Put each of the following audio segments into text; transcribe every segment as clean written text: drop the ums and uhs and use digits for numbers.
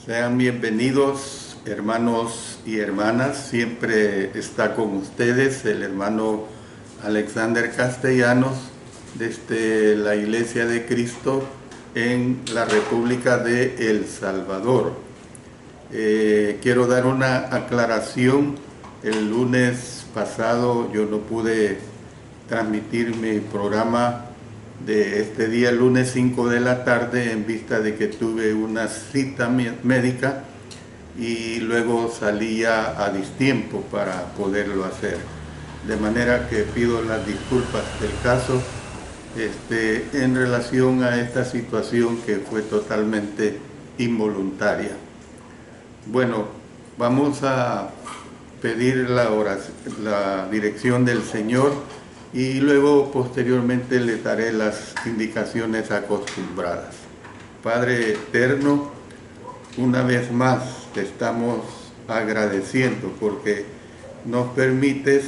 Sean bienvenidos, hermanos y hermanas. Siempre está con ustedes el hermano Alexander Castellanos desde la Iglesia de Cristo en la República de El Salvador. Quiero dar una aclaración. El lunes pasado yo no pude transmitir mi programa de este día, lunes 5 de la tarde, en vista de que tuve una cita médica y luego salía a distiempo para poderlo hacer. De manera que pido las disculpas del caso en relación a esta situación que fue totalmente involuntaria. Bueno, vamos a pedir la dirección del Señor y luego posteriormente le daré las indicaciones acostumbradas. Padre eterno, una vez más te estamos agradeciendo porque nos permites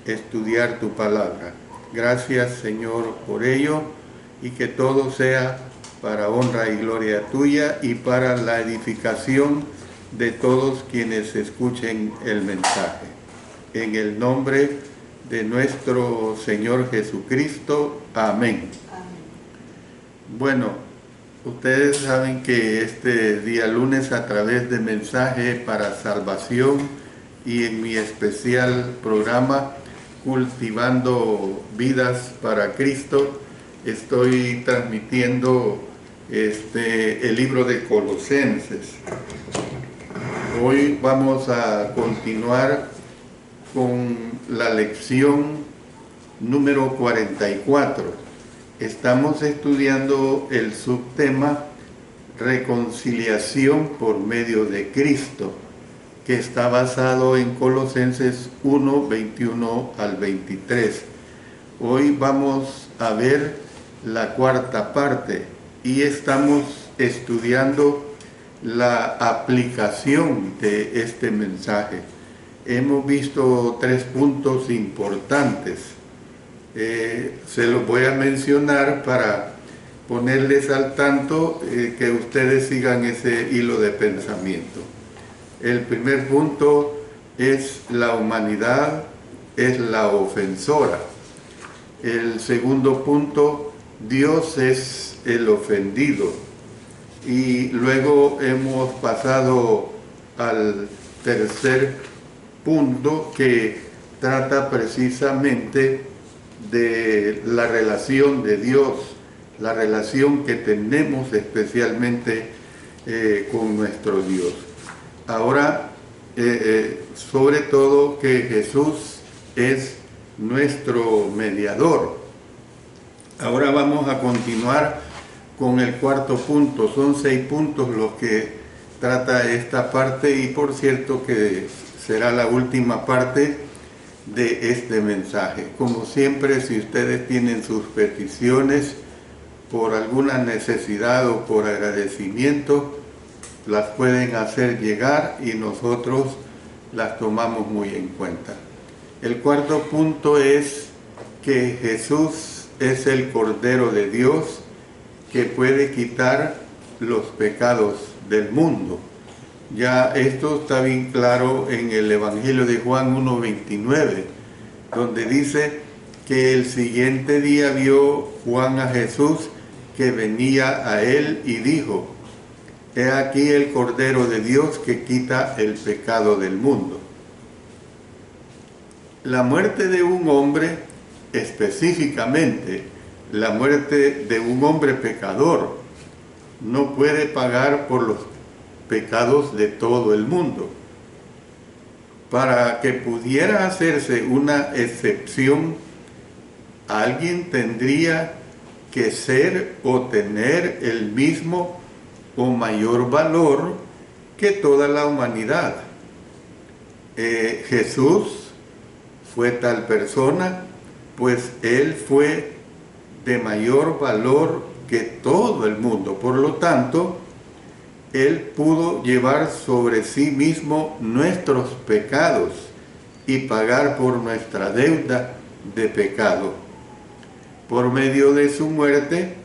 estudiar tu palabra. Gracias, Señor, por ello, y que todo sea para honra y gloria tuya y para la edificación de todos quienes escuchen el mensaje. En el nombre de nuestro Señor Jesucristo. Amén. Bueno, ustedes saben que este día lunes, a través de Mensaje para Salvación y en mi especial programa Cultivando Vidas para Cristo, estoy transmitiendo el libro de Colosenses. Hoy vamos a continuar con la lección número 44. Estamos estudiando el subtema Reconciliación por medio de Cristo, que está basado en Colosenses 1, 21 al 23. Hoy vamos a ver la cuarta parte y estamos estudiando la aplicación de este mensaje. Hemos visto 3 puntos importantes. Se los voy a mencionar para ponerles al tanto, que ustedes sigan ese hilo de pensamiento. El primer punto es la humanidad es la ofensora. El segundo punto, Dios es el ofendido. Y luego hemos pasado al tercer punto, que trata precisamente de la relación de Dios, la relación que tenemos especialmente con nuestro Dios. Ahora, sobre todo, que Jesús es nuestro mediador. Ahora vamos a continuar con el cuarto punto. Son 6 puntos los que trata esta parte, y por cierto que será la última parte de este mensaje. Como siempre, si ustedes tienen sus peticiones por alguna necesidad o por agradecimiento, las pueden hacer llegar y nosotros las tomamos muy en cuenta. El cuarto punto es que Jesús es el Cordero de Dios que puede quitar los pecados del mundo. Ya esto está bien claro en el Evangelio de Juan 1:29, donde dice que el siguiente día vio Juan a Jesús que venía a él y dijo: He aquí el Cordero de Dios que quita el pecado del mundo. La muerte de un hombre, específicamente la muerte de un hombre pecador, no puede pagar por los pecados de todo el mundo. Para que pudiera hacerse una excepción, alguien tendría que ser o tener el mismo o mayor valor que toda la humanidad. Jesús fue tal persona, pues él fue de mayor valor que todo el mundo. Por lo tanto, él pudo llevar sobre sí mismo nuestros pecados y pagar por nuestra deuda de pecado. Por medio de su muerte,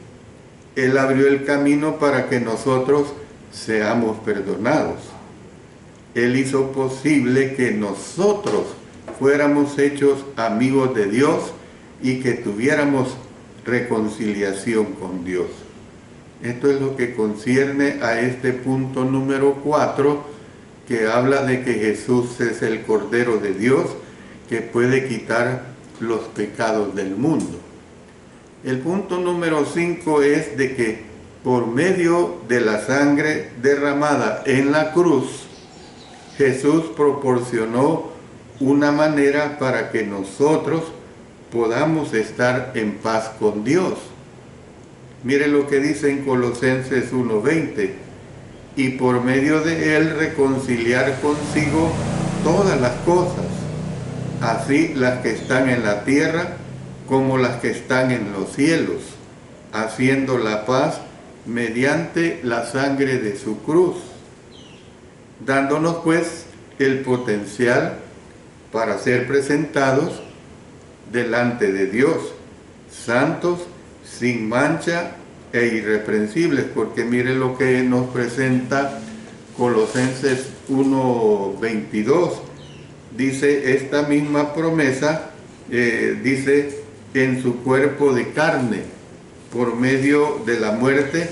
él abrió el camino para que nosotros seamos perdonados. Él hizo posible que nosotros fuéramos hechos amigos de Dios y que tuviéramos reconciliación con Dios. Esto es lo que concierne a este punto número 4, que habla de que Jesús es el Cordero de Dios que puede quitar los pecados del mundo. El punto número 5 es de que por medio de la sangre derramada en la cruz, Jesús proporcionó una manera para que nosotros podamos estar en paz con Dios. Mire lo que dice en Colosenses 1:20, y por medio de él reconciliar consigo todas las cosas, así las que están en la tierra como las que están en los cielos, haciendo la paz mediante la sangre de su cruz, dándonos pues el potencial para ser presentados delante de Dios, santos, sin mancha e irreprensibles, porque mire lo que nos presenta Colosenses 1:22. Dice esta misma promesa, dice, en su cuerpo de carne, por medio de la muerte,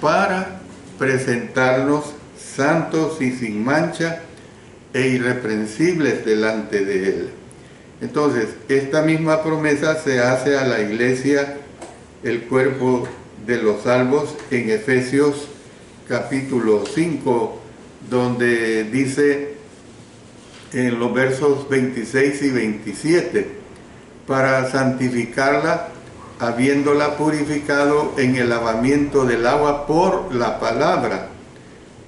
para presentarnos santos y sin mancha e irreprensibles delante de Él. Entonces, esta misma promesa se hace a la iglesia, el cuerpo de los salvos, en Efesios capítulo 5, donde dice en los versos 26 y 27, para santificarla, habiéndola purificado en el lavamiento del agua por la palabra,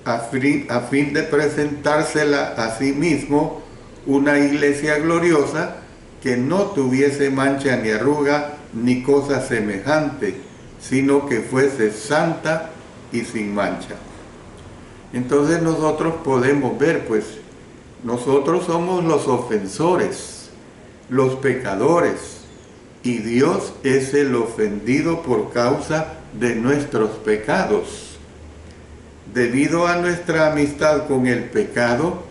a fin de presentársela a sí mismo una iglesia gloriosa, que no tuviese mancha ni arruga ni cosa semejante, sino que fuese santa y sin mancha. Entonces nosotros podemos ver, pues, nosotros somos los ofensores, los pecadores, y Dios es el ofendido por causa de nuestros pecados. Debido a nuestra amistad con el pecado,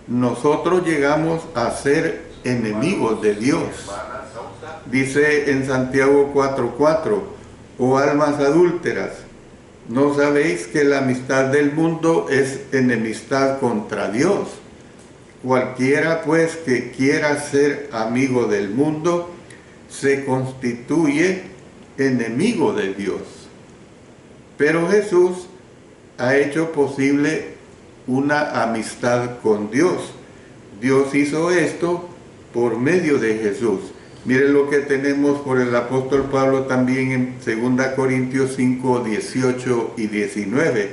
nosotros llegamos a ser enemigos de Dios. Dice en Santiago 4:4, oh almas adúlteras, ¿no sabéis que la amistad del mundo es enemistad contra Dios? Cualquiera pues que quiera ser amigo del mundo, se constituye enemigo de Dios. Pero Jesús ha hecho posible una amistad con Dios. Dios hizo esto por medio de Jesús. Miren lo que tenemos por el apóstol Pablo también en 2 Corintios 5, 18 y 19.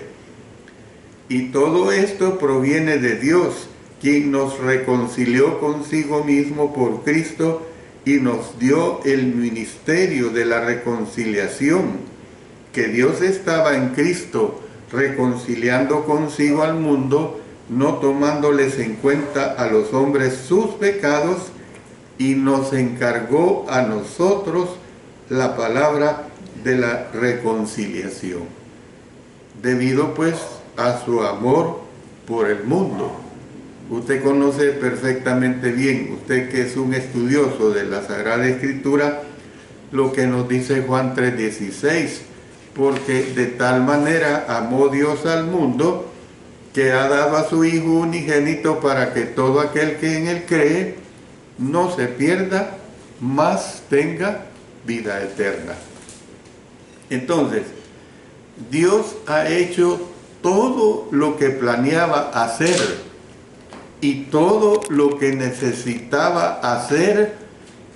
Y todo esto proviene de Dios, quien nos reconcilió consigo mismo por Cristo y nos dio el ministerio de la reconciliación, que Dios estaba en Cristo reconciliando consigo al mundo, no tomándoles en cuenta a los hombres sus pecados, y nos encargó a nosotros la palabra de la reconciliación, debido pues a su amor por el mundo. Usted conoce perfectamente bien, usted que es un estudioso de la Sagrada Escritura, lo que nos dice Juan 3:16, porque de tal manera amó Dios al mundo, que ha dado a su Hijo unigénito, para que todo aquel que en él cree no se pierda, mas tenga vida eterna. Entonces, Dios ha hecho todo lo que planeaba hacer y todo lo que necesitaba hacer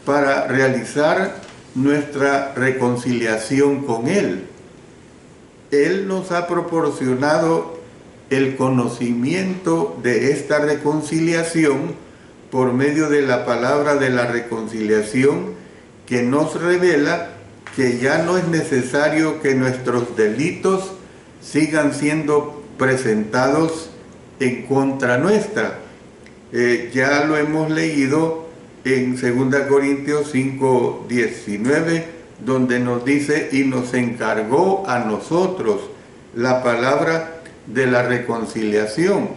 para realizar nuestra reconciliación con Él. Él nos ha proporcionado el conocimiento de esta reconciliación por medio de la palabra de la reconciliación, que nos revela que ya no es necesario que nuestros delitos sigan siendo presentados en contra nuestra. Ya lo hemos leído en 2 Corintios 5:19, donde nos dice, y nos encargó a nosotros la palabra de la reconciliación.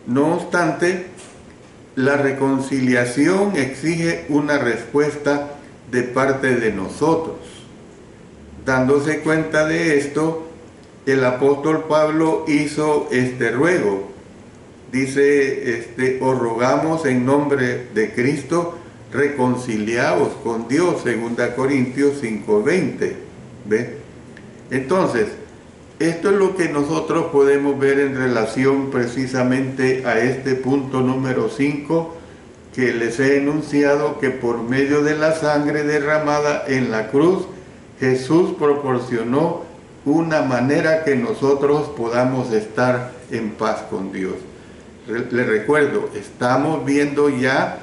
No obstante, la reconciliación exige una respuesta de parte de nosotros. Dándose cuenta de esto, el apóstol Pablo hizo este ruego. Dice, os rogamos en nombre de Cristo, reconciliaos con Dios, 2 Corintios 5:20. ¿Ve? Entonces, esto es lo que nosotros podemos ver en relación precisamente a este punto número 5 que les he enunciado, que por medio de la sangre derramada en la cruz, Jesús proporcionó una manera que nosotros podamos estar en paz con Dios. Les recuerdo, estamos viendo ya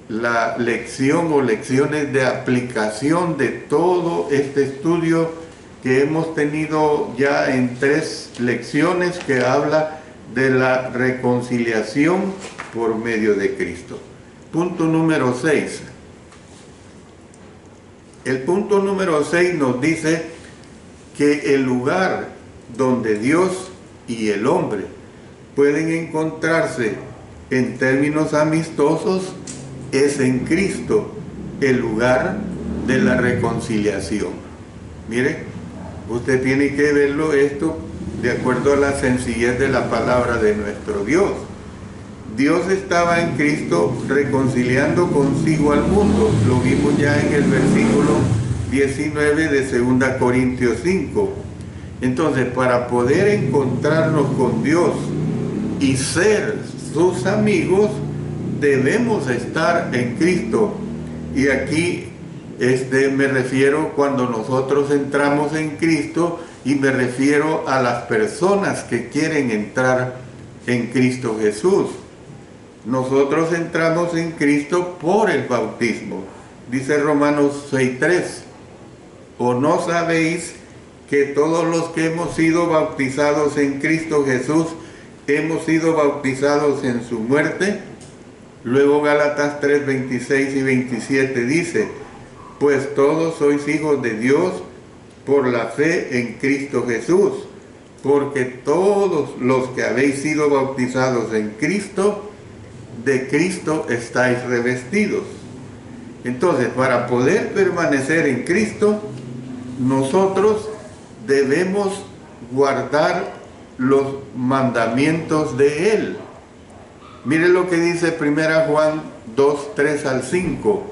la lección o lecciones de aplicación de todo este estudio que hemos tenido ya en 3 lecciones que habla de la reconciliación por medio de Cristo. Punto número 6. El punto número 6 nos dice que el lugar donde Dios y el hombre pueden encontrarse en términos amistosos es en Cristo, el lugar de la reconciliación. Mire, usted tiene que verlo esto de acuerdo a la sencillez de la palabra de nuestro Dios. Dios estaba en Cristo reconciliando consigo al mundo. Lo vimos ya en el versículo 19 de 2 Corintios 5. Entonces, para poder encontrarnos con Dios y ser sus amigos, debemos estar en Cristo. Y aquí me refiero cuando nosotros entramos en Cristo, y me refiero a las personas que quieren entrar en Cristo Jesús. Nosotros entramos en Cristo por el bautismo. Dice Romanos 6:3, ¿o no sabéis que todos los que hemos sido bautizados en Cristo Jesús hemos sido bautizados en su muerte? Luego Gálatas 3:26 y 27 dice, pues todos sois hijos de Dios por la fe en Cristo Jesús, porque todos los que habéis sido bautizados en Cristo, de Cristo estáis revestidos. Entonces, para poder permanecer en Cristo, nosotros debemos guardar los mandamientos de Él. Mire lo que dice 1 Juan 2:3 al 5.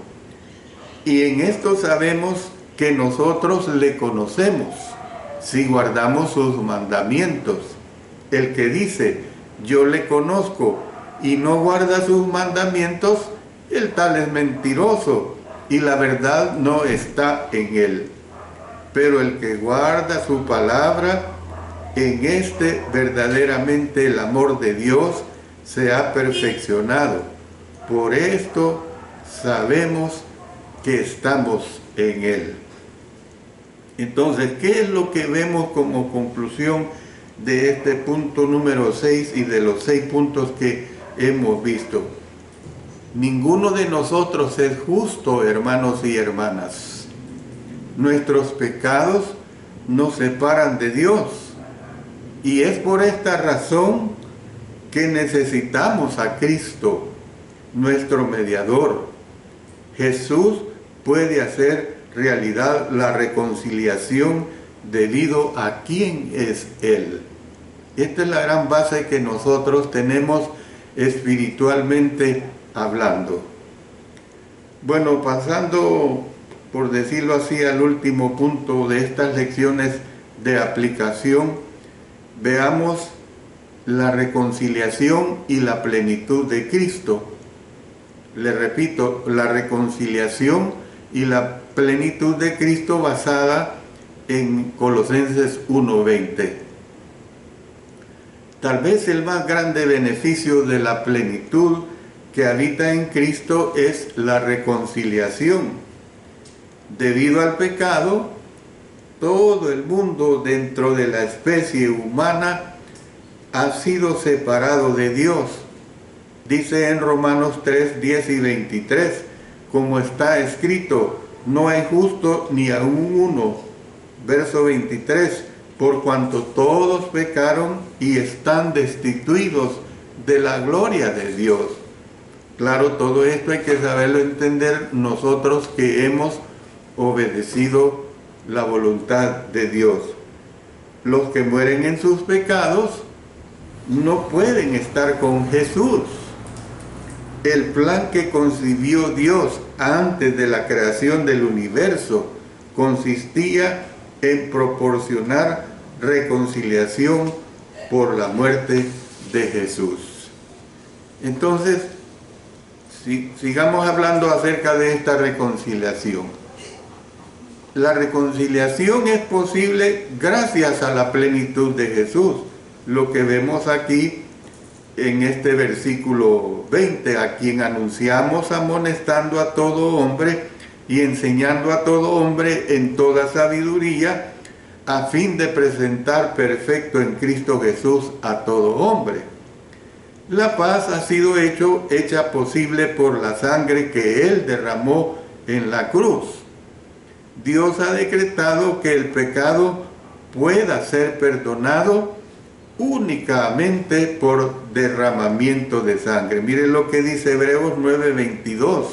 Y en esto sabemos que nosotros le conocemos, si guardamos sus mandamientos. El que dice, yo le conozco, y no guarda sus mandamientos, el tal es mentiroso, y la verdad no está en él. Pero el que guarda su palabra, en este verdaderamente el amor de Dios se ha perfeccionado. Por esto sabemos que estamos en él. Entonces, ¿qué es lo que vemos como conclusión de este punto número 6 y de los 6 puntos que hemos visto? Ninguno de nosotros es justo, hermanos y hermanas. Nuestros pecados nos separan de Dios. Y es por esta razón que necesitamos a Cristo, nuestro mediador. Jesús puede hacer realidad la reconciliación debido a quién es Él. Esta es la gran base que nosotros tenemos espiritualmente hablando. Bueno, pasando, por decirlo así, al último punto de estas lecciones de aplicación, veamos la reconciliación y la plenitud de Cristo. Le repito, la reconciliación y la plenitud de Cristo basada en Colosenses 1:20. Tal vez el más grande beneficio de la plenitud que habita en Cristo es la reconciliación. Debido al pecado, todo el mundo dentro de la especie humana ha sido separado de Dios. Dice en Romanos 3:10 y 23, como está escrito, no hay justo ni aún uno. Verso 23, por cuanto todos pecaron y están destituidos de la gloria de Dios. Claro, todo esto hay que saberlo entender nosotros que hemos obedecido la voluntad de Dios. Los que mueren en sus pecados no pueden estar con Jesús. El plan que concibió Dios antes de la creación del universo consistía en proporcionar reconciliación por la muerte de Jesús. Entonces, sigamos hablando acerca de esta reconciliación. La reconciliación es posible gracias a la plenitud de Jesús. Lo que vemos aquí en este versículo 20, a quien anunciamos amonestando a todo hombre y enseñando a todo hombre en toda sabiduría, a fin de presentar perfecto en Cristo Jesús a todo hombre. La paz ha sido hecha posible por la sangre que Él derramó en la cruz. Dios ha decretado que el pecado pueda ser perdonado únicamente por derramamiento de sangre. Miren lo que dice Hebreos 9:22.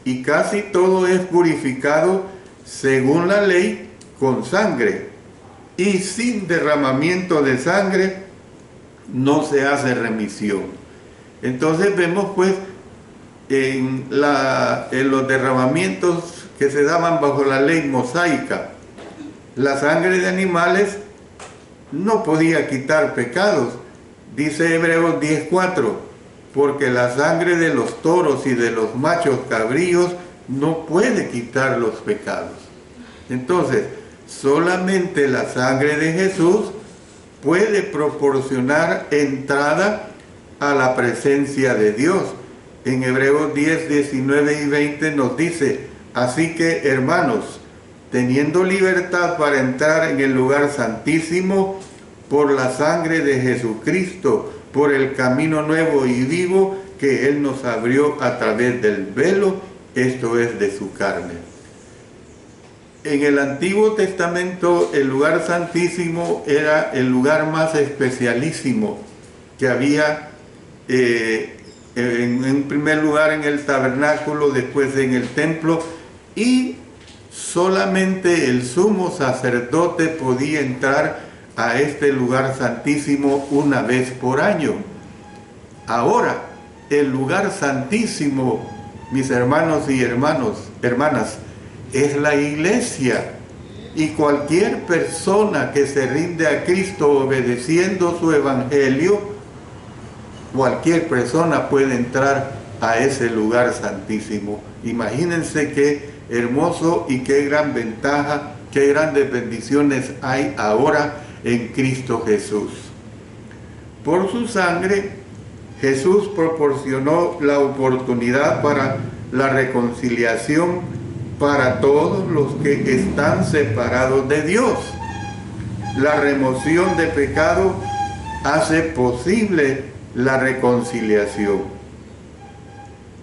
Y casi todo es purificado según la ley con sangre, y sin derramamiento de sangre no se hace remisión. Entonces vemos pues en los derramamientos que se daban bajo la ley mosaica, la sangre de animales no podía quitar pecados. Dice Hebreos 10:4, porque la sangre de los toros y de los machos cabríos no puede quitar los pecados. Entonces, solamente la sangre de Jesús puede proporcionar entrada a la presencia de Dios. En Hebreos 10, 19 y 20 nos dice, así que, hermanos, teniendo libertad para entrar en el lugar santísimo por la sangre de Jesucristo, por el camino nuevo y vivo que Él nos abrió a través del velo, esto es de su carne. En el Antiguo Testamento el lugar santísimo era el lugar más especialísimo que había, en primer lugar en el tabernáculo, después en el templo, y solamente el sumo sacerdote podía entrar a este lugar santísimo una vez por año. Ahora, el lugar santísimo, mis hermanos y hermanas, es la iglesia, y cualquier persona que se rinde a Cristo obedeciendo su evangelio, cualquier persona puede entrar a ese lugar santísimo. Imagínense qué hermoso y qué gran ventaja, qué grandes bendiciones hay ahora en Cristo Jesús. Por su sangre, Jesús proporcionó la oportunidad para la reconciliación para todos los que están separados de Dios. La remoción de pecado hace posible la reconciliación.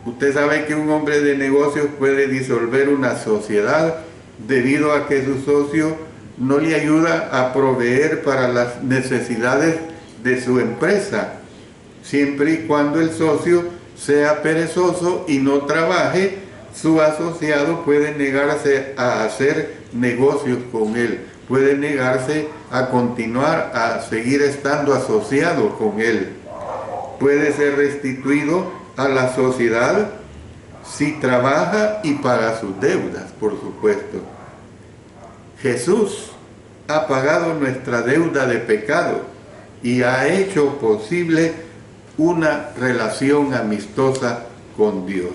Usted sabe que un hombre de negocios puede disolver una sociedad debido a que su socio no le ayuda a proveer para las necesidades de su empresa, siempre y cuando el socio sea perezoso y no trabaje. Su asociado puede negarse a hacer negocios con él, puede negarse a continuar, a seguir estando asociado con él. Puede ser restituido a la sociedad si trabaja y paga sus deudas, por supuesto. Jesús ha pagado nuestra deuda de pecado y ha hecho posible una relación amistosa con Dios.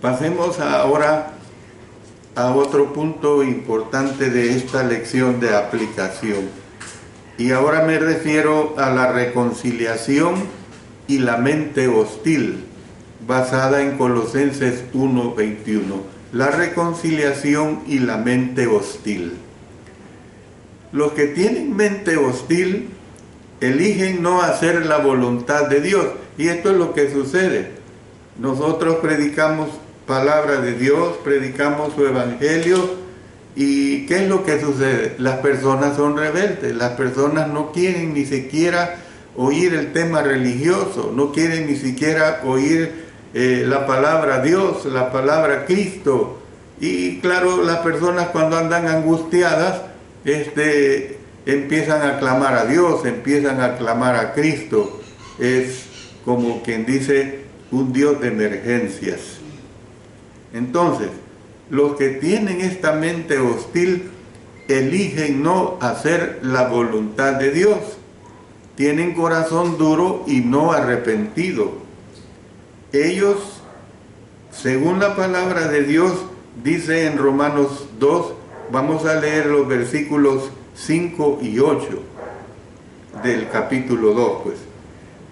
Pasemos ahora a otro punto importante de esta lección de aplicación. Y ahora me refiero a la reconciliación y la mente hostil, basada en Colosenses 1:21. La reconciliación y la mente hostil. Los que tienen mente hostil eligen no hacer la voluntad de Dios. Y esto es lo que sucede. Nosotros predicamos palabra de Dios, predicamos su evangelio, ¿Y qué es lo que sucede? Las personas son rebeldes, las personas no quieren ni siquiera oír el tema religioso, no quieren ni siquiera oír la palabra Dios, la palabra Cristo. Y claro, las personas cuando andan angustiadas, empiezan a clamar a Dios, empiezan a clamar a Cristo. Es como quien dice, un Dios de emergencias. Entonces, los que tienen esta mente hostil eligen no hacer la voluntad de Dios. Tienen corazón duro y no arrepentido. Ellos, según la palabra de Dios, dice en Romanos 2, vamos a leer los versículos 5 y 8 del capítulo 2, pues.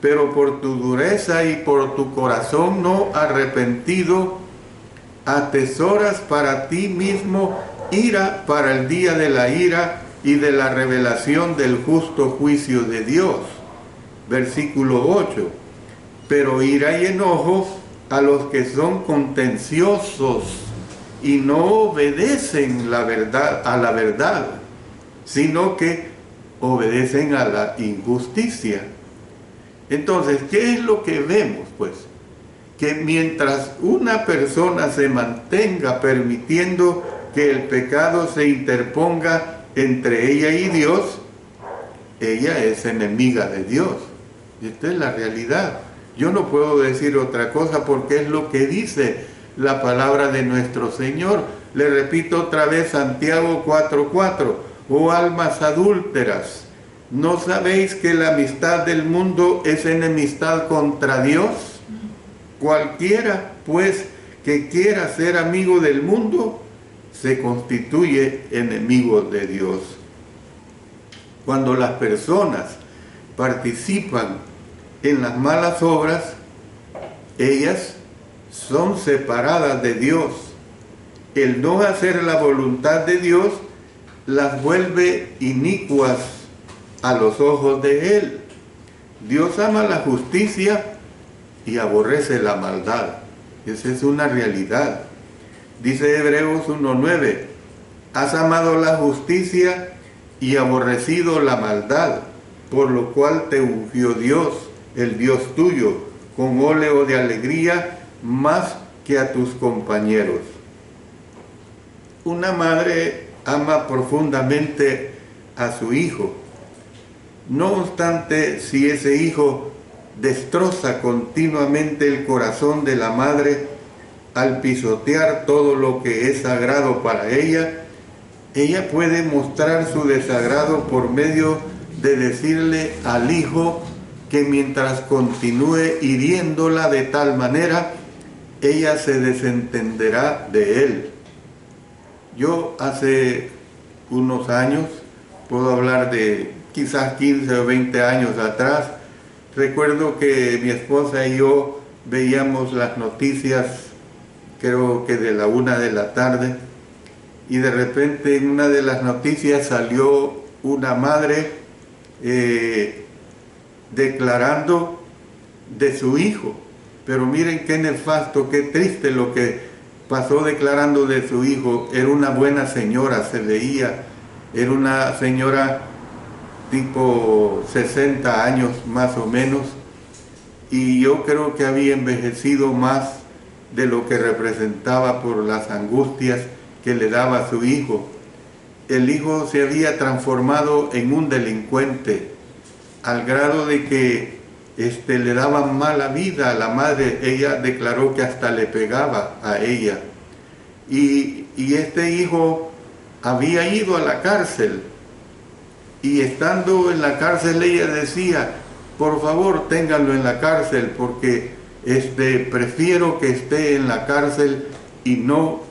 Pero por tu dureza y por tu corazón no arrepentido, atesoras para ti mismo ira para el día de la ira y de la revelación del justo juicio de Dios. Versículo 8. Pero ira y enojo a los que son contenciosos y no obedecen a la verdad, sino que obedecen a la injusticia. Entonces, ¿qué es lo que vemos? Pues que mientras una persona se mantenga permitiendo que el pecado se interponga entre ella y Dios, ella es enemiga de Dios. Esta es la realidad. Yo no puedo decir otra cosa porque es lo que dice la palabra de nuestro Señor. Le repito otra vez Santiago 4:4. Oh almas adúlteras, ¿no sabéis que la amistad del mundo es enemistad contra Dios? Cualquiera, pues, que quiera ser amigo del mundo, se constituye enemigo de Dios. Cuando las personas participan en las malas obras, ellas son separadas de Dios. El no hacer la voluntad de Dios las vuelve inicuas a los ojos de Él. Dios ama la justicia y aborrece la maldad. Esa es una realidad. Dice Hebreos 1:9, has amado la justicia y aborrecido la maldad, por lo cual te ungió Dios, el Dios tuyo, con óleo de alegría más que a tus compañeros. Una madre ama profundamente a su hijo. No obstante, si ese hijo destroza continuamente el corazón de la madre al pisotear todo lo que es sagrado para ella, ella puede mostrar su desagrado por medio de decirle al hijo que mientras continúe hiriéndola de tal manera, ella se desentenderá de él. Yo hace unos años, puedo hablar de quizás 15 o 20 años atrás, recuerdo que mi esposa y yo veíamos las noticias, creo que de la 1 de la tarde, y de repente en una de las noticias salió una madre declarando de su hijo. Pero miren qué nefasto, qué triste lo que pasó declarando de su hijo. Era una buena señora, se veía, era una señora tipo 60 años más o menos, y yo creo que había envejecido más de lo que representaba por las angustias que le daba a su hijo. El hijo se había transformado en un delincuente, al grado de que le daba mala vida a la madre. Ella declaró que hasta le pegaba a ella. Y este hijo había ido a la cárcel, y estando en la cárcel ella decía, por favor ténganlo en la cárcel, porque prefiero que esté en la cárcel y no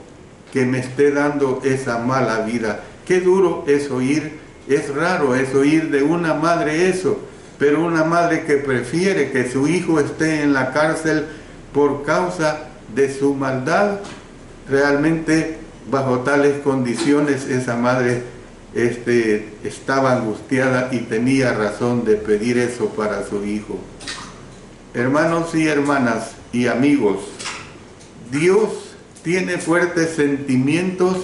que me esté dando esa mala vida. Qué duro es oír, es raro es oír de una madre eso, pero una madre que prefiere que su hijo esté en la cárcel por causa de su maldad. Realmente bajo tales condiciones esa madre estaba angustiada y tenía razón de pedir eso para su hijo. Hermanos y hermanas y amigos, Dios tiene fuertes sentimientos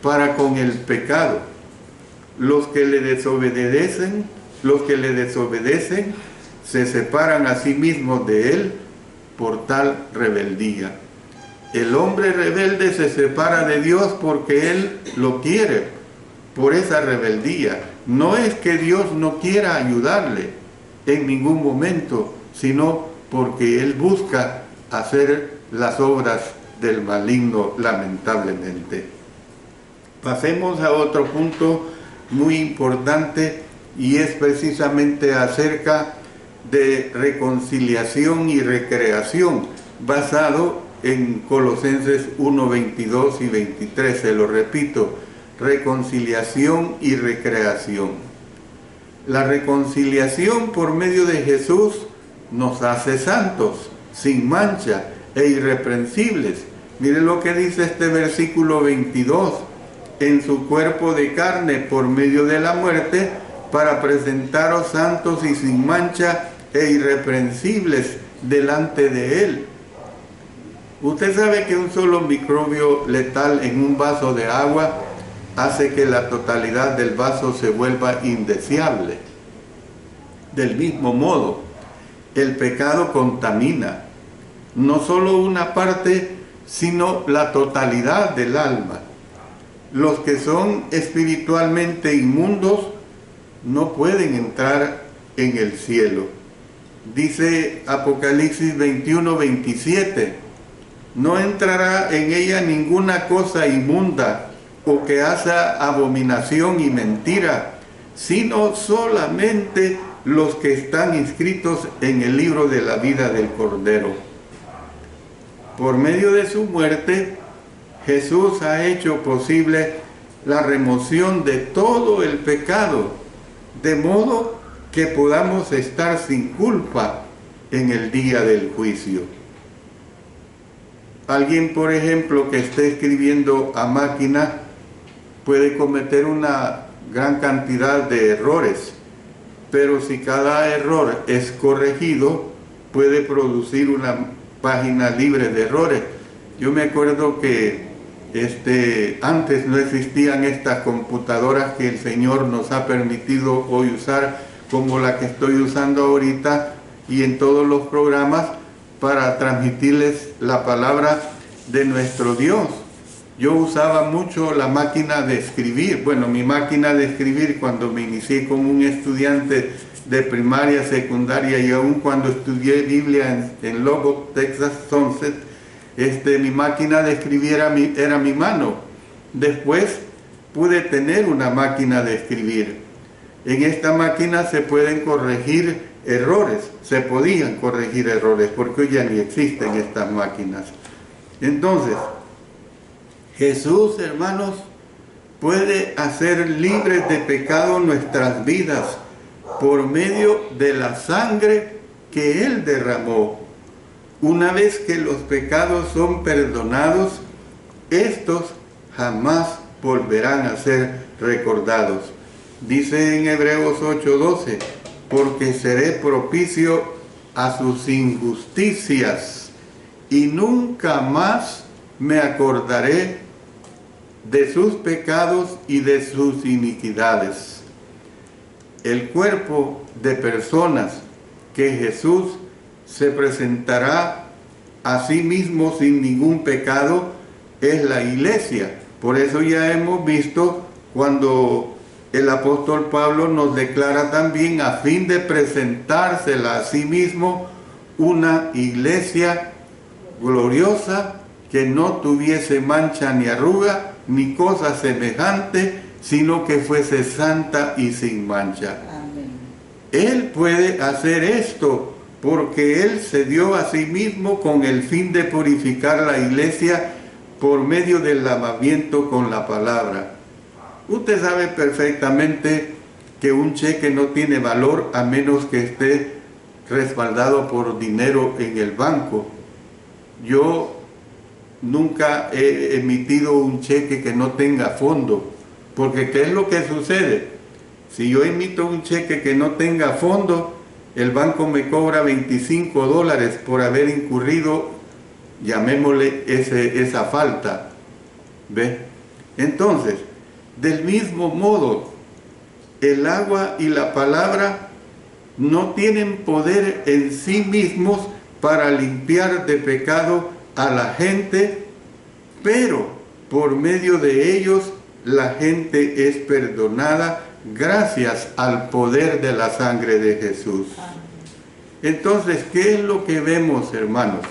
para con el pecado. Los que le desobedecen se separan a sí mismos de él por tal rebeldía. El hombre rebelde se separa de Dios porque él lo quiere, por esa rebeldía. No es que Dios no quiera ayudarle en ningún momento, sino porque él busca hacer las obras del maligno, lamentablemente. Pasemos a otro punto muy importante, y es precisamente acerca de reconciliación y recreación, basado en Colosenses 1, 22 y 23, se lo repito, reconciliación y recreación. La reconciliación por medio de Jesús nos hace santos, sin mancha e irreprensibles. Miren lo que dice este versículo 22, en su cuerpo de carne por medio de la muerte, para presentaros santos y sin mancha e irreprensibles delante de él. Usted sabe que un solo microbio letal en un vaso de agua hace que la totalidad del vaso se vuelva indeseable. Del mismo modo, el pecado contamina no solo una parte, sino la totalidad del alma. Los que son espiritualmente inmundos no pueden entrar en el cielo. Dice Apocalipsis 21, 27, no entrará en ella ninguna cosa inmunda o que haga abominación y mentira, sino solamente los que están inscritos en el libro de la vida del Cordero. Por medio de su muerte, Jesús ha hecho posible la remoción de todo el pecado, de modo que podamos estar sin culpa en el día del juicio. Alguien, por ejemplo, que esté escribiendo a máquina puede cometer una gran cantidad de errores, pero si cada error es corregido, puede producir una página libre de errores. Yo me acuerdo que antes no existían estas computadoras que el Señor nos ha permitido hoy usar, como la que estoy usando ahorita, y en todos los programas para transmitirles la palabra de nuestro Dios. Yo usaba mucho la máquina de escribir. Bueno, mi máquina de escribir cuando me inicié como un estudiante de primaria, secundaria, y aún cuando estudié Biblia en Lubbock, Texas, Sunset, mi máquina de escribir era mi mano. Después pude tener una máquina de escribir. En esta máquina se pueden corregir errores, se podían corregir errores, porque hoy ya ni existen estas máquinas. Entonces, Jesús, hermanos, puede hacer libres de pecado nuestras vidas por medio de la sangre que Él derramó. Una vez que los pecados son perdonados, estos jamás volverán a ser recordados. Dice en Hebreos 8:12, porque seré propicio a sus injusticias y nunca más me acordaré de sus pecados y de sus iniquidades. El cuerpo de personas que Jesús se presentará a sí mismo sin ningún pecado es la iglesia. Por eso ya hemos visto cuando el apóstol Pablo nos declara también, a fin de presentársela a sí mismo, una iglesia gloriosa que no tuviese mancha ni arruga ni cosa semejante, sino que fuese santa y sin mancha. Amén. Él puede hacer esto porque Él se dio a sí mismo con el fin de purificar la iglesia por medio del lavamiento con la palabra. Usted sabe perfectamente que un cheque no tiene valor a menos que esté respaldado por dinero en el banco. Yo nunca he emitido un cheque que no tenga fondo, porque ¿qué es lo que sucede? Si yo emito un cheque que no tenga fondo, el banco me cobra $25 por haber incurrido, llamémosle esa falta. ¿Ve? Entonces, del mismo modo, el agua y la palabra no tienen poder en sí mismos para limpiar de pecado a la gente, pero por medio de ellos la gente es perdonada gracias al poder de la sangre de Jesús. Entonces, ¿qué es lo que vemos, hermanos?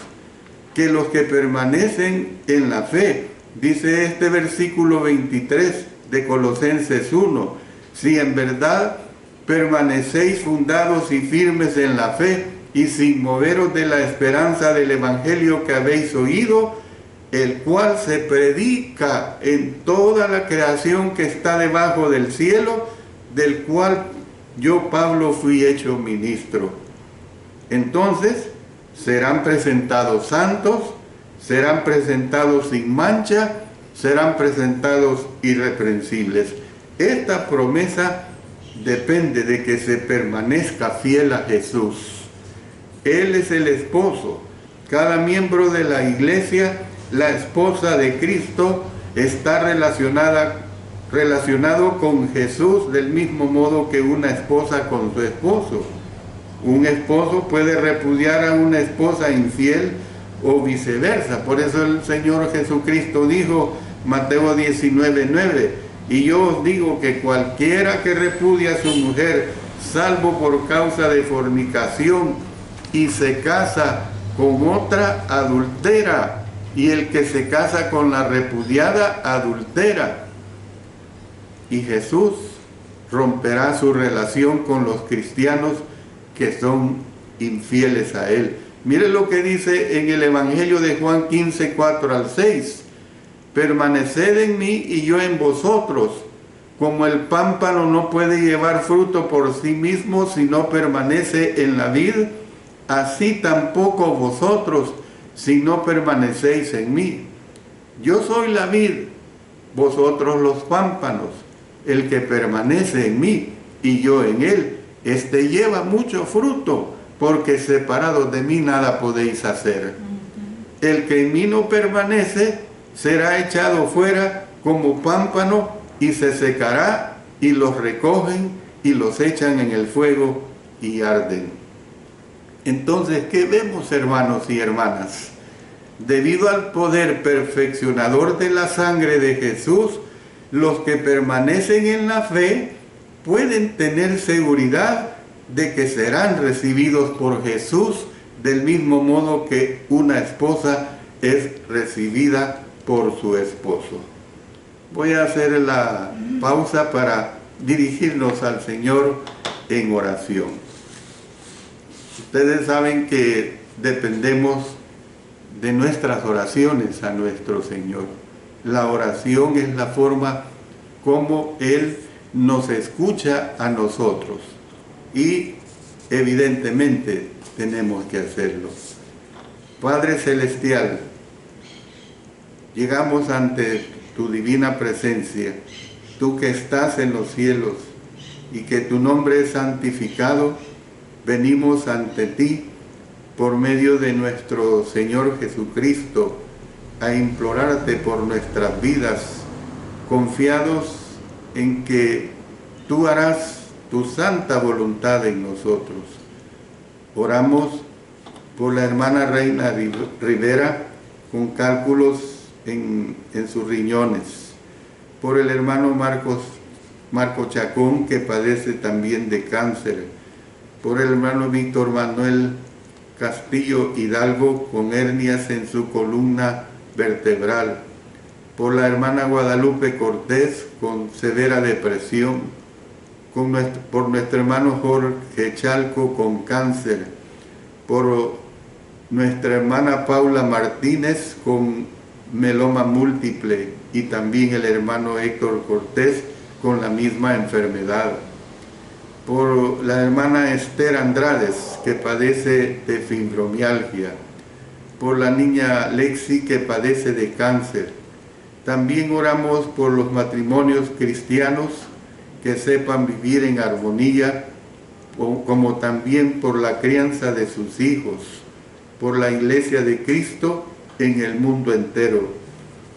Que los que permanecen en la fe, dice este versículo 23 de Colosenses 1, si en verdad permanecéis fundados y firmes en la fe y sin moveros de la esperanza del evangelio que habéis oído, el cual se predica en toda la creación que está debajo del cielo, del cual yo, Pablo, fui hecho ministro. Entonces, serán presentados santos, serán presentados sin mancha, serán presentados irreprensibles. Esta promesa depende de que se permanezca fiel a Jesús. Él es el esposo. Cada miembro de la iglesia, la esposa de Cristo, está relacionado con Jesús del mismo modo que una esposa con su esposo. Un esposo puede repudiar a una esposa infiel o viceversa. Por eso el Señor Jesucristo dijo, Mateo 19:9, y yo os digo que cualquiera que repudia a su mujer, salvo por causa de fornicación, y se casa con otra, adultera, y el que se casa con la repudiada, adultera. Y Jesús romperá su relación con los cristianos que son infieles a Él. Mire lo que dice en el Evangelio de Juan 15, 4 al 6. Permaneced en mí y yo en vosotros. Como el pámpano no puede llevar fruto por sí mismo si no permanece en la vid, así tampoco vosotros si no permanecéis en mí. Yo soy la vid, vosotros los pámpanos. El que permanece en mí y yo en él, este lleva mucho fruto, porque separados de mí nada podéis hacer. El que en mí no permanece será echado fuera como pámpano y se secará, y los recogen y los echan en el fuego y arden. Entonces, ¿qué vemos, hermanos y hermanas? Debido al poder perfeccionador de la sangre de Jesús, los que permanecen en la fe pueden tener seguridad de que serán recibidos por Jesús del mismo modo que una esposa es recibida por su esposo. Voy a hacer la pausa para dirigirnos al Señor en oración. Ustedes saben que dependemos de nuestras oraciones a nuestro Señor. La oración es la forma como Él nos escucha a nosotros y evidentemente tenemos que hacerlo. Padre Celestial, llegamos ante tu divina presencia, tú que estás en los cielos y que tu nombre es santificado, venimos ante ti por medio de nuestro Señor Jesucristo a implorarte por nuestras vidas, confiados en que tú harás tu santa voluntad en nosotros. Oramos por la hermana Reina Rivera con cálculos en sus riñones, por el hermano Marco Chacón, que padece también de cáncer, por el hermano Víctor Manuel Castillo Hidalgo con hernias en su columna vertebral, por la hermana Guadalupe Cortés con severa depresión, por nuestro hermano Jorge Chalco con cáncer, por nuestra hermana Paula Martínez con mieloma múltiple y también el hermano Héctor Cortés con la misma enfermedad, por la hermana Esther Andrades que padece de fibromialgia, por la niña Lexi que padece de cáncer. También oramos por los matrimonios cristianos que sepan vivir en armonía, como también por la crianza de sus hijos, por la Iglesia de Cristo en el mundo entero.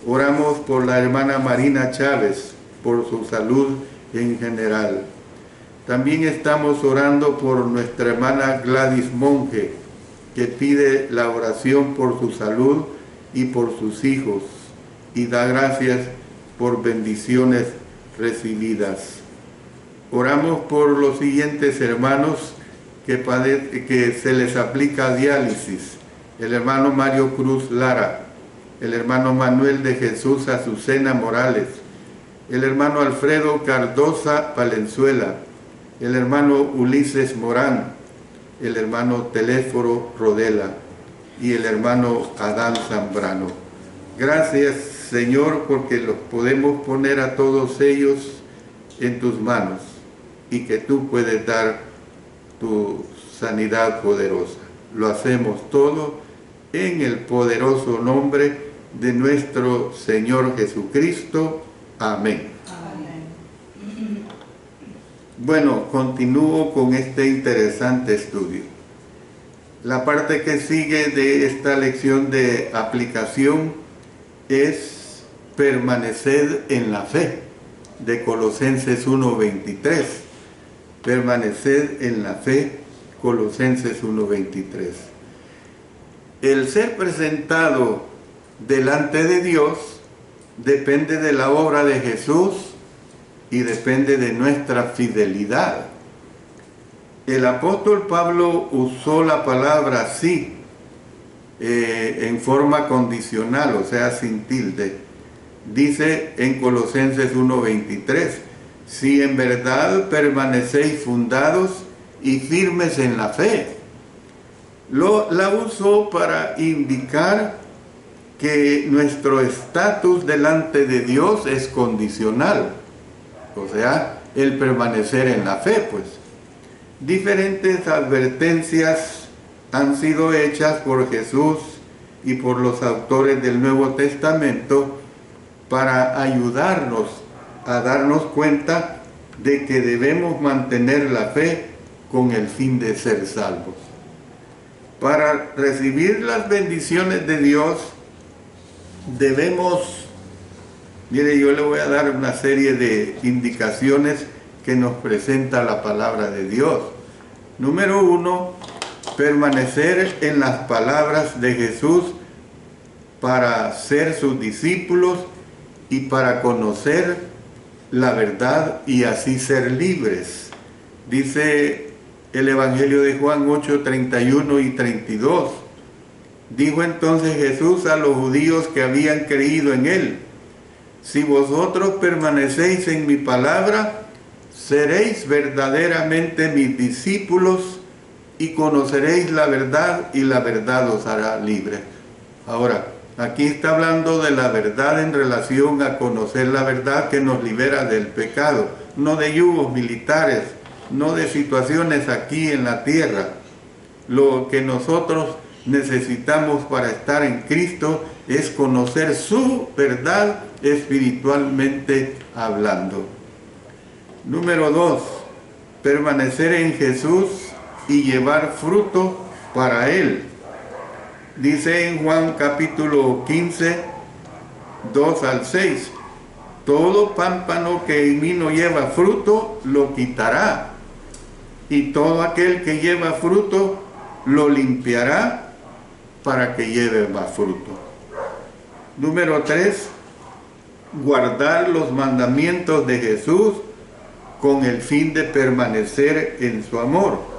Oramos por la hermana Marina Chávez, por su salud en general. También estamos orando por nuestra hermana Gladys Monge, que pide la oración por su salud y por sus hijos, y da gracias por bendiciones recibidas. Oramos por los siguientes hermanos que se les aplica diálisis: el hermano Mario Cruz Lara, el hermano Manuel de Jesús Azucena Morales, el hermano Alfredo Cardosa Valenzuela, el hermano Ulises Morán, el hermano Teléforo Rodela y el hermano Adán Zambrano. Gracias, Señor, porque los podemos poner a todos ellos en tus manos y que tú puedes dar tu sanidad poderosa. Lo hacemos todo en el poderoso nombre de nuestro Señor Jesucristo. Amén. Amén. Bueno, continúo con este interesante estudio. La parte que sigue de esta lección de aplicación es permanecer en la fe, de Colosenses 1:23. Permanecer en la fe, Colosenses 1:23. El ser presentado delante de Dios depende de la obra de Jesús y depende de nuestra fidelidad. El apóstol Pablo usó la palabra sí en forma condicional, o sea, sin tilde. Dice en Colosenses 1:23, si en verdad permanecéis fundados y firmes en la fe. La usó para indicar que nuestro estatus delante de Dios es condicional, o sea, el permanecer en la fe, pues. Diferentes advertencias han sido hechas por Jesús y por los autores del Nuevo Testamento para ayudarnos a darnos cuenta de que debemos mantener la fe con el fin de ser salvos. Para recibir las bendiciones de Dios debemos, mire, yo le voy a dar una serie de indicaciones que nos presenta la palabra de Dios. Número 1, permanecer en las palabras de Jesús para ser sus discípulos y para conocer la verdad y así ser libres. Dice el Evangelio de Juan 8:31 y 32. Dijo entonces Jesús a los judíos que habían creído en él: si vosotros permanecéis en mi palabra, seréis verdaderamente mis discípulos y conoceréis la verdad y la verdad os hará libres. Ahora, aquí está hablando de la verdad en relación a conocer la verdad que nos libera del pecado, no de yugos militares, no de situaciones aquí en la tierra. Lo que nosotros necesitamos para estar en Cristo es conocer su verdad espiritualmente hablando. Número 2, permanecer en Jesús y llevar fruto para Él. Dice en Juan capítulo 15, 2 al 6, todo pámpano que en mí no lleva fruto, lo quitará, y todo aquel que lleva fruto, lo limpiará para que lleve más fruto. Número 3, guardar los mandamientos de Jesús con el fin de permanecer en su amor.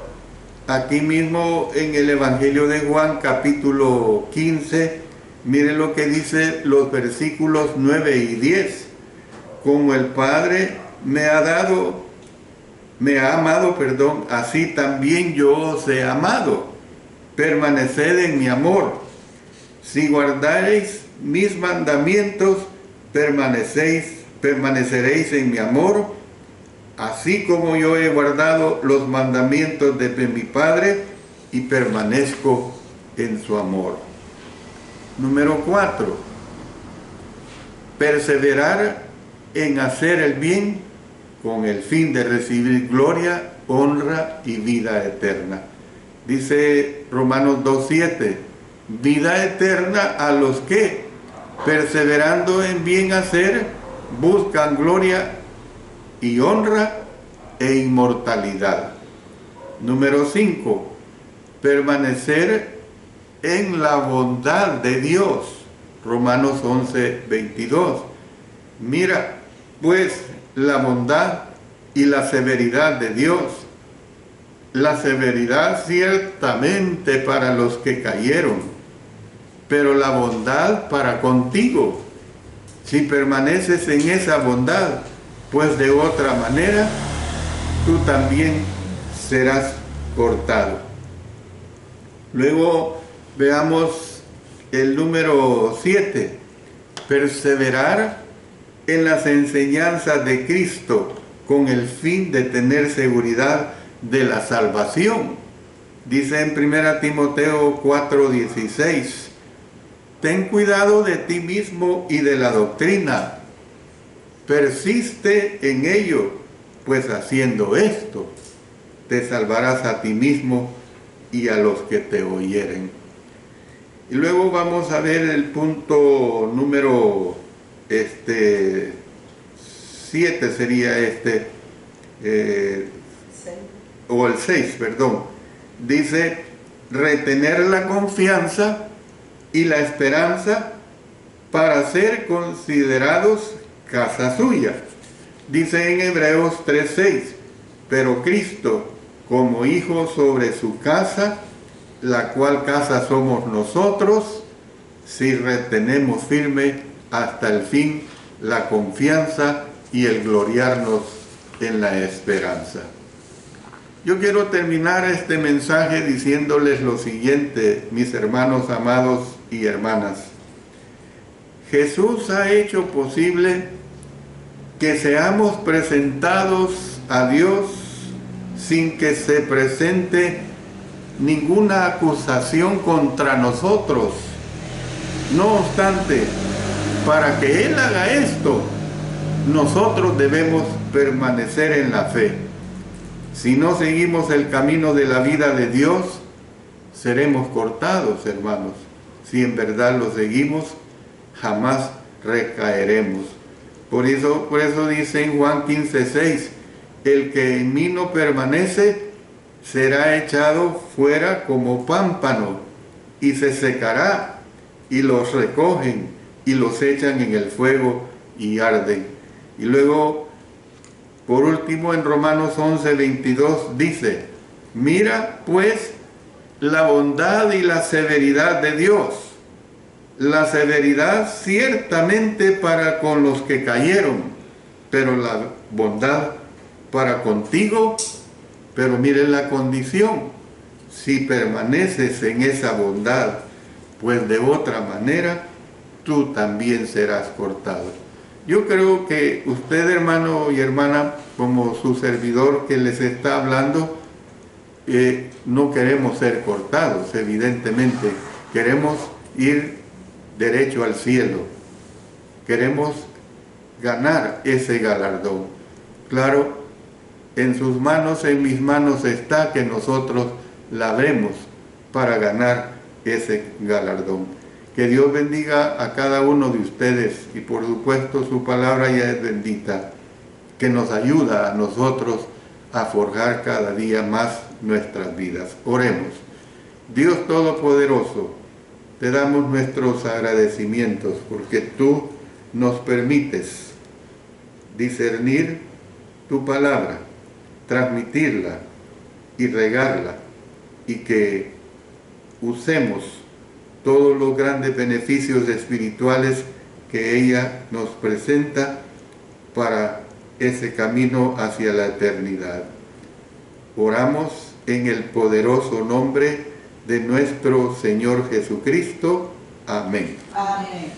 Aquí mismo en el Evangelio de Juan capítulo 15, miren lo que dice los versículos 9 y 10. Como el Padre me ha amado, así también yo os he amado. Permaneced en mi amor. Si guardareis mis mandamientos, permaneceréis en mi amor, así como yo he guardado los mandamientos de mi Padre y permanezco en su amor. Número 4, perseverar en hacer el bien con el fin de recibir gloria, honra y vida eterna. Dice Romanos 2:7, vida eterna a los que, perseverando en bien hacer, buscan gloria y honra e inmortalidad. Número 5. Permanecer en la bondad de Dios. Romanos 11:22. Mira, pues, la bondad y la severidad de Dios. La severidad ciertamente para los que cayeron, pero la bondad para contigo. Si permaneces en esa bondad, pues de otra manera, tú también serás cortado. Luego veamos el número 7. Perseverar en las enseñanzas de Cristo con el fin de tener seguridad de la salvación. Dice en 1 Timoteo 4:16, ten cuidado de ti mismo y de la doctrina, persiste en ello, pues haciendo esto, te salvarás a ti mismo y a los que te oyeren. Y luego vamos a ver el punto número 7 sería o el 6, perdón. Dice, retener la confianza y la esperanza para ser considerados casa suya. Dice en Hebreos 3:6, pero Cristo como hijo sobre su casa, la cual casa somos nosotros, si retenemos firme hasta el fin la confianza y el gloriarnos en la esperanza. Yo quiero terminar este mensaje diciéndoles lo siguiente, mis hermanos amados y hermanas. Jesús ha hecho posible que seamos presentados a Dios sin que se presente ninguna acusación contra nosotros. No obstante, para que Él haga esto, nosotros debemos permanecer en la fe. Si no seguimos el camino de la vida de Dios, seremos cortados, hermanos. Si en verdad lo seguimos, jamás recaeremos. Por eso dice en Juan 15:6, el que en mí no permanece, será echado fuera como pámpano, y se secará, y los recogen, y los echan en el fuego, y arden. Y luego, por último, en Romanos 11:22 dice, mira pues la bondad y la severidad de Dios. La severidad ciertamente para con los que cayeron, pero la bondad para contigo. Pero miren la condición, si permaneces en esa bondad, pues de otra manera tú también serás cortado. Yo creo que usted, hermano y hermana, como su servidor que les está hablando, no queremos ser cortados, evidentemente. Queremos ir derecho al cielo. Queremos ganar ese galardón. Claro, en sus manos, en mis manos está que nosotros labremos para ganar ese galardón. Que Dios bendiga a cada uno de ustedes y por supuesto su palabra ya es bendita, que nos ayuda a nosotros a forjar cada día más nuestras vidas. Oremos. Dios Todopoderoso, te damos nuestros agradecimientos porque tú nos permites discernir tu palabra, transmitirla y regarla, y que usemos todos los grandes beneficios espirituales que ella nos presenta para ese camino hacia la eternidad. Oramos en el poderoso nombre de nuestro Señor Jesucristo. Amén. Amén.